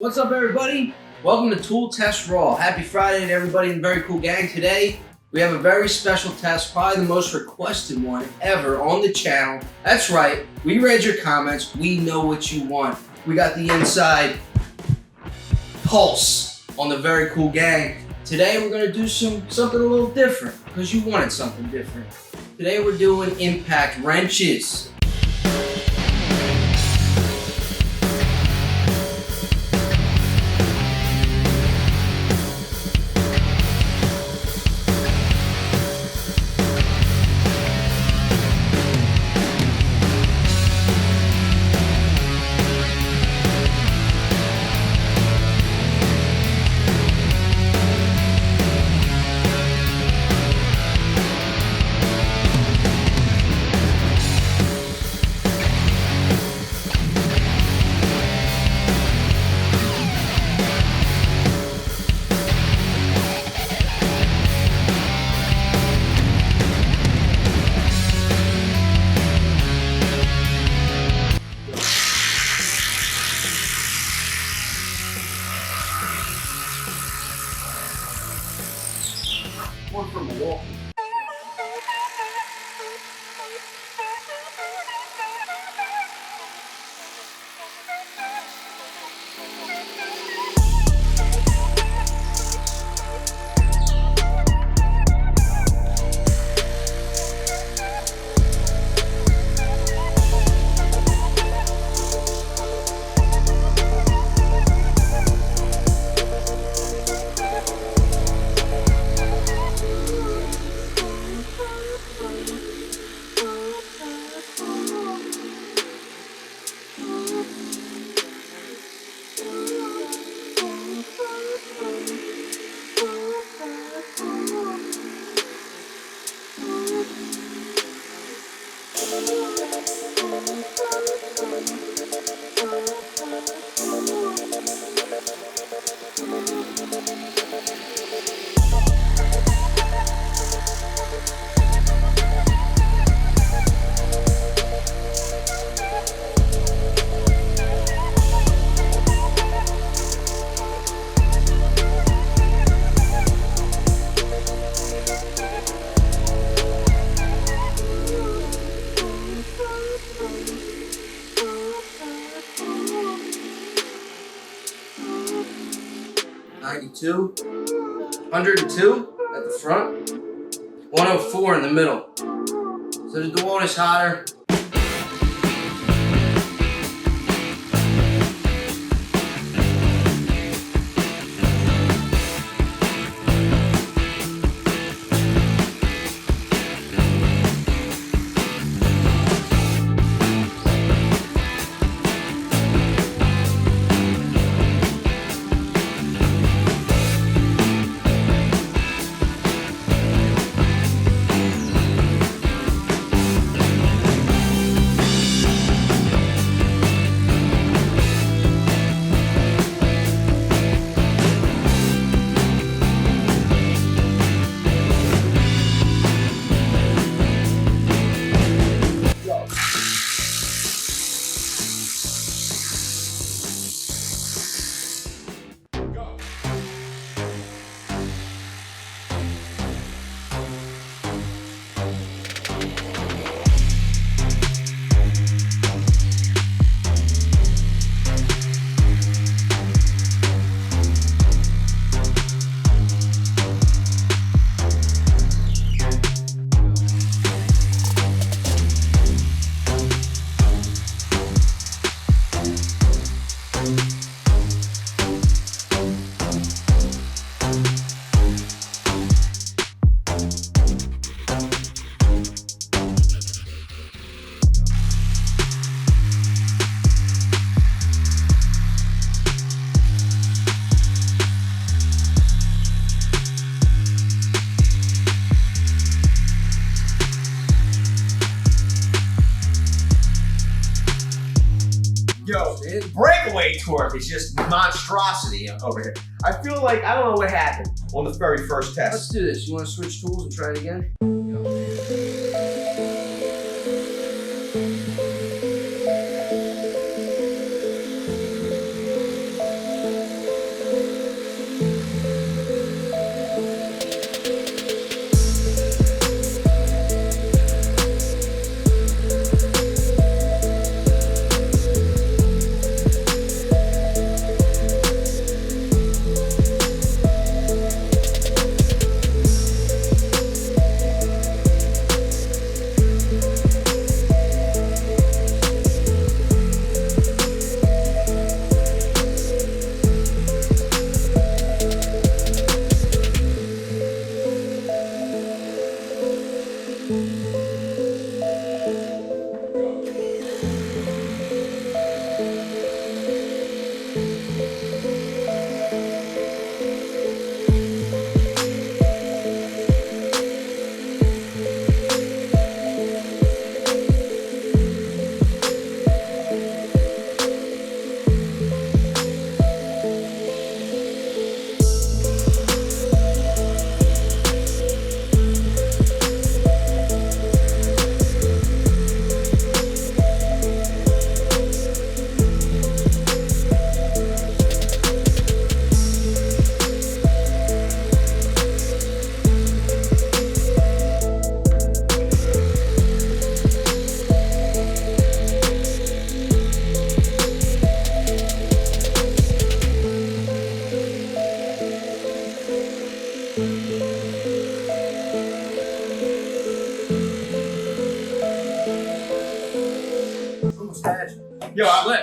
What's up, everybody? Welcome to Tool Test Raw. Happy Friday to everybody in the Very Cool Gang. Today, we have a very special test, probably the most requested one ever on the channel. That's right, we read your comments. We know what you want. We got the inside pulse on the Very Cool Gang. Today, we're gonna do something a little different because you wanted something different. Today, we're doing impact wrenches. One from Milwaukee. $92, $102 at the front, $104 in the middle. So the DeWalt is hotter. Yo, breakaway torque is just monstrosity over here. I feel like, I don't know what happened on the very first test. Let's do this. You want to switch tools and try it again?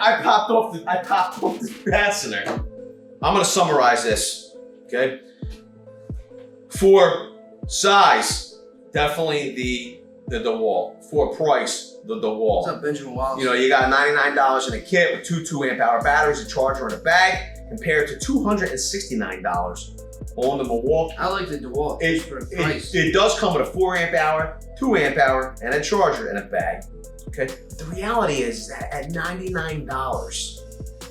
I popped off the fastener. I'm gonna summarize this, okay? For size, definitely the DeWalt. For price, the DeWalt. What's up, Benjamin Wallace? You know, you got $99 in a kit with two 2-amp-hour batteries, a charger, and a bag, compared to $269 on the Milwaukee. I like the DeWalt just for the price. It does come with a 4-amp-hour, 2-amp-hour, and a charger and a bag. Okay. The reality is that at $99,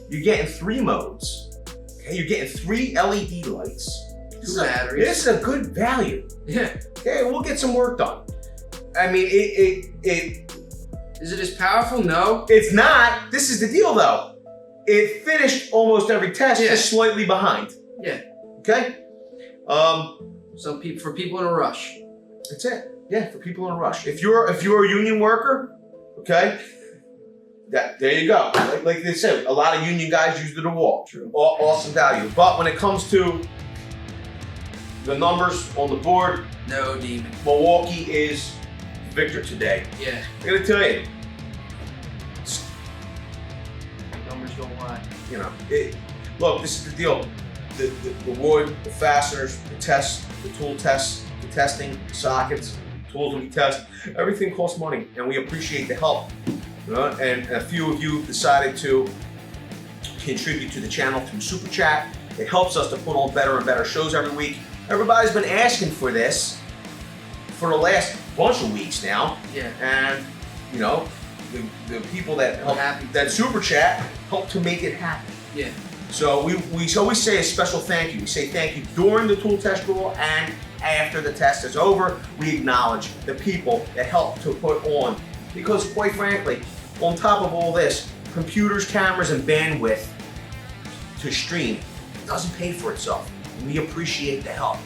you're getting 3 modes. Okay, you're getting 3 LED lights. 2 batteries. This is a good value. Yeah. Okay, we'll get some work done. I mean, Is it as powerful? No. it's not. This is the deal, though. It finished almost every test, Yeah. just slightly behind. Yeah. Okay. For people in a rush. That's it. Yeah, for people in a rush. If you're a union worker, okay, there you go. Like they said, a lot of union guys use the DeWalt. True. Awesome value. But when it comes to the numbers on the board, No demon. Milwaukee is victor today. Yeah. I'm gonna tell you, Numbers don't lie. you know, look, this is the deal. The wood, the fasteners, the tests, the tool tests, the testing, the sockets, tools that we test, everything costs money, and we appreciate the help. And a few of you decided to contribute to the channel through Super Chat. It helps us to put on better and better shows every week. Everybody's been asking for this for the last bunch of weeks now. Yeah. And, you know, the people that help, that Super Chat help to make it happen. Yeah. So we always say a special thank you. We say thank you during the tool test roll and after the test is over. We acknowledge the people that help to put on. Because quite frankly, on top of all this, computers, cameras, and bandwidth to stream doesn't pay for itself. And we appreciate the help.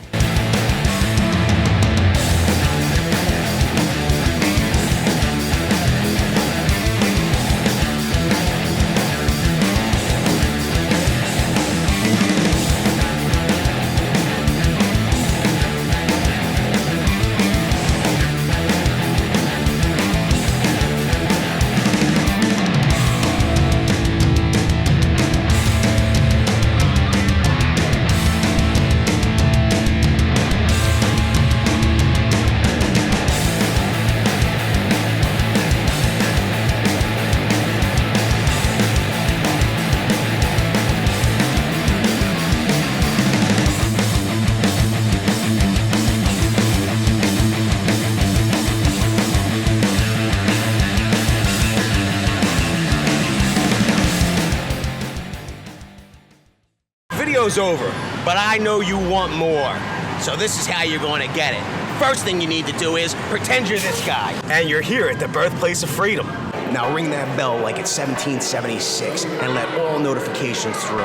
Video's over, but I know you want more. So this is how you're going to get it. First thing you need to do is pretend you're this guy. And you're here at the birthplace of freedom. Now ring that bell like it's 1776 and let all notifications through.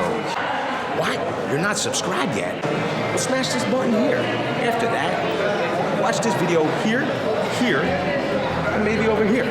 What? You're not subscribed yet? Well, smash this button here. After that, watch this video here, and maybe over here.